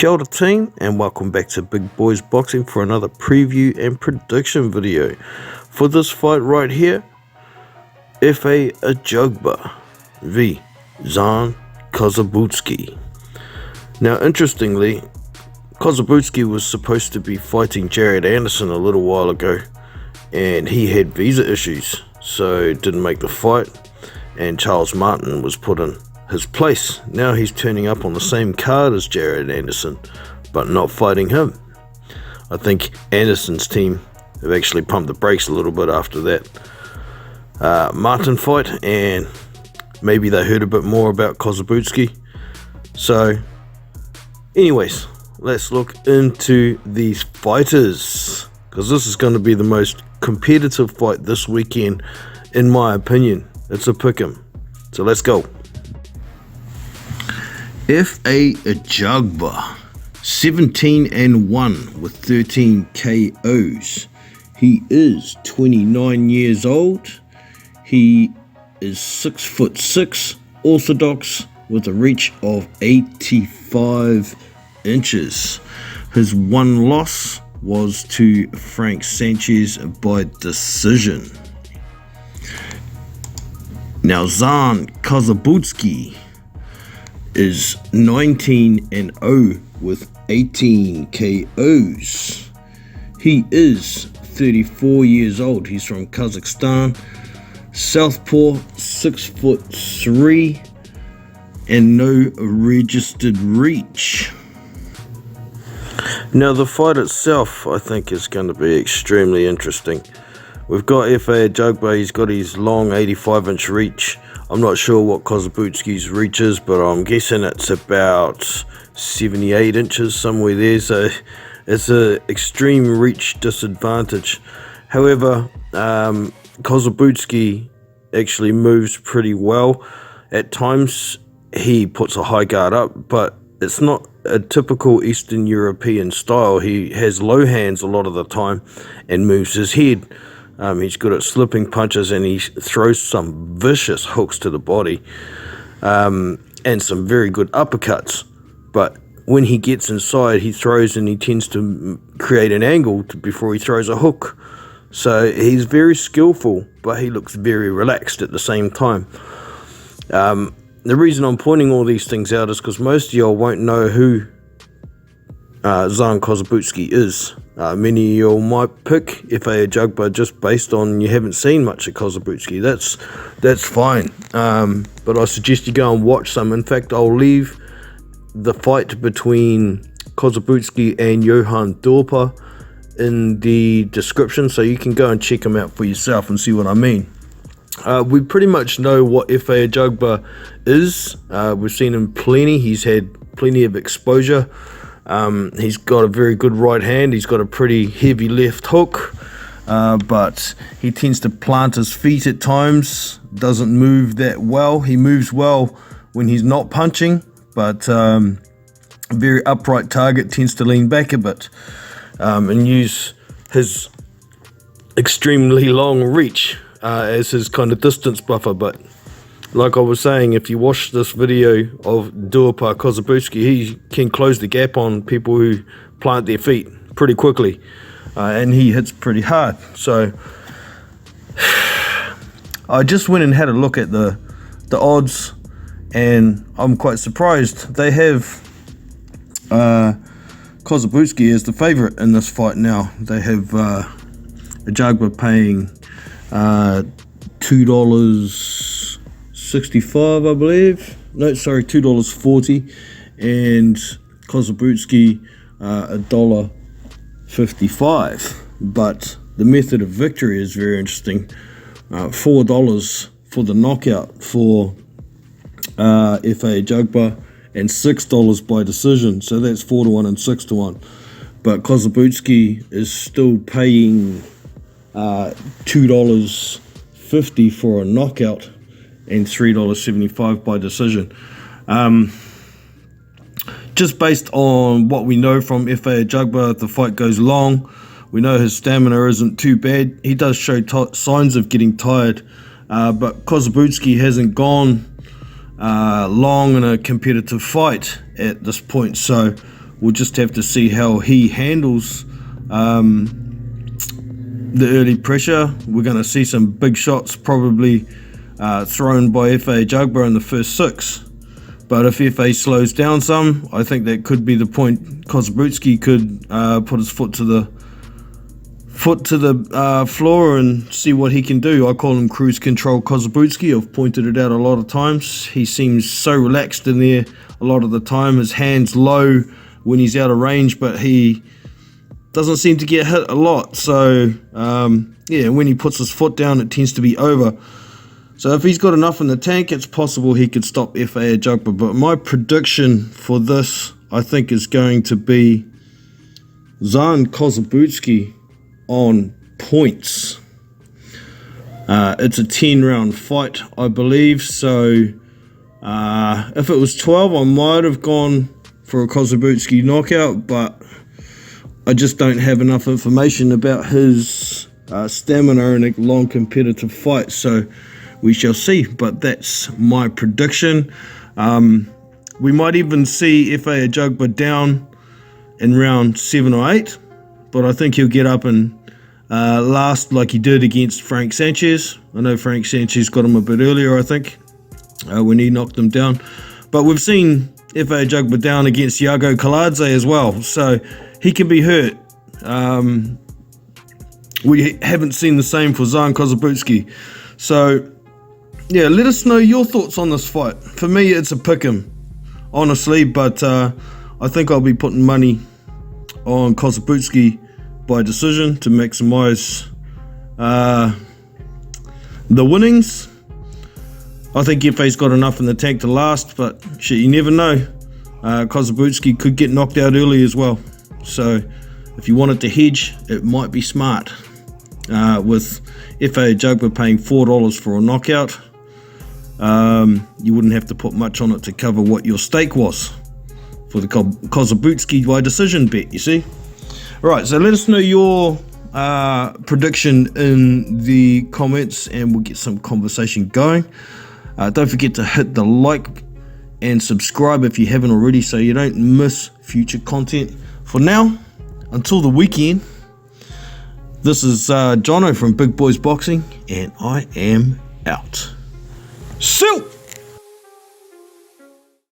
Kia ora team, and welcome back to Big Boys Boxing for another preview and prediction video. For this fight right here, Efa Ajagba v Zhan Kossobutskiy. Now interestingly, Kossobutskiy was supposed to be fighting Jared Anderson a little while ago, and he had visa issues, so didn't make the fight, and Charles Martin was put in his place. Now he's turning up on the same card as Jared Anderson, but not fighting him. I think Anderson's team have actually pumped the brakes a little bit after that Martin fight, and maybe they heard a bit more about Kossobutskiy. So anyways, let's look into these fighters, because this is going to be the most competitive fight this weekend in my opinion. It's a pick'em, so let's go. Efa Ajagba, 17-1 with 13 KOs. He is 29 years old. He is 6'6", orthodox, with a reach of 85 inches. His one loss was to Frank Sanchez by decision. Now Zhan Kossobutskiy is 19-0 with 18 KOs. He is 34 years old. He's from Kazakhstan. Southpaw, 6'3", and no registered reach. Now the fight itself, I think, is going to be extremely interesting. We've got Efa Ajagba. He's got his long 85-inch reach. I'm not sure what Kossobutskiy's reach is, but I'm guessing it's about 78 inches, somewhere there. So it's an extreme reach disadvantage. However, Kossobutskiy actually moves pretty well. At times he puts a high guard up, but it's not a typical Eastern European style. He has low hands a lot of the time and moves his head. He's good at slipping punches, and he throws some vicious hooks to the body, and some very good uppercuts. But when he gets inside, he throws, and he tends to create an angle before he throws a hook. So he's very skillful, but he looks very relaxed at the same time. The reason I'm pointing all these things out is because most of y'all won't know who Zhan Kossobutskiy is. Many of y'all might pick Efa Ajagba just based on you haven't seen much of Kossobutskiy. That's fine, but I suggest you go and watch some. In fact, I'll leave the fight between Kossobutskiy and Johan Dorpa in the description, so you can go and check them out for yourself and see what I mean. We pretty much know what Efa Ajagba is. We've seen him plenty. He's had plenty of exposure. He's got a very good right hand. He's got a pretty heavy left hook, but he tends to plant his feet at times. Doesn't move that well. He moves well when he's not punching, but a very upright target, tends to lean back a bit and use his extremely long reach as his kind of distance buffer. But like I was saying, if you watch this video of Dorpa Kossobutskiy, he can close the gap on people who plant their feet pretty quickly, and he hits pretty hard. So I just went and had a look at the odds, and I'm quite surprised. They have Kossobutskiy as the favourite in this fight now. They have Ajagba paying $2.65, I believe. No, sorry, $2.40, and Kossobutskiy $1.55. But the method of victory is very interesting. $4 for the knockout for Efa Ajagba, and $6 by decision. So that's 4-1 and 6-1. But Kossobutskiy is still paying $2.50 for a knockout and $3.75 by decision. Just based on what we know from Efa Ajagba, if the fight goes long, we know his stamina isn't too bad. He does show signs of getting tired, but Kossobutskiy hasn't gone long in a competitive fight at this point, so we'll just have to see how he handles the early pressure. We're going to see some big shots probably thrown by Efa Ajagba in the first 6. But if Efa slows down some, I think that could be the point. Kossobutskiy could put his foot to the floor and see what he can do. I call him cruise control Kossobutskiy. I've pointed it out a lot of times. He seems so relaxed in there a lot of the time. His hands low when he's out of range, but he doesn't seem to get hit a lot. So yeah, when he puts his foot down, it tends to be over. So if he's got enough in the tank, it's possible he could stop Efa Ajagba. But my prediction for this, I think, is going to be Zhan Kossobutskiy on points. It's a 10-round fight, I believe. So if it was 12, I might have gone for a Kossobutskiy knockout, but I just don't have enough information about his stamina in a long competitive fight. So we shall see, but that's my prediction. We might even see Efa Ajagba down in round 7 or 8, but I think he'll get up and last like he did against Frank Sanchez. I know Frank Sanchez got him a bit earlier, I think, when he knocked him down. But we've seen Efa Ajagba down against Yago Kaladze as well, so he can be hurt. We haven't seen the same for Zhan Kossobutskiy. So yeah, let us know your thoughts on this fight. For me, it's a pick'em, honestly, but I think I'll be putting money on Kossobutskiy by decision to maximize the winnings. I think Efa's got enough in the tank to last, but shit, you never know. Kossobutskiy could get knocked out early as well. So if you wanted to hedge, it might be smart. With Efa Ajagba paying $4 for a knockout, you wouldn't have to put much on it to cover what your stake was for the Kossobutskiy by decision bet, you see. Alright, so let us know your prediction in the comments and we'll get some conversation going. Don't forget to hit the like and subscribe if you haven't already so you don't miss future content. For now, until the weekend, this is Jono from Big Boys Boxing and I am out. Silk!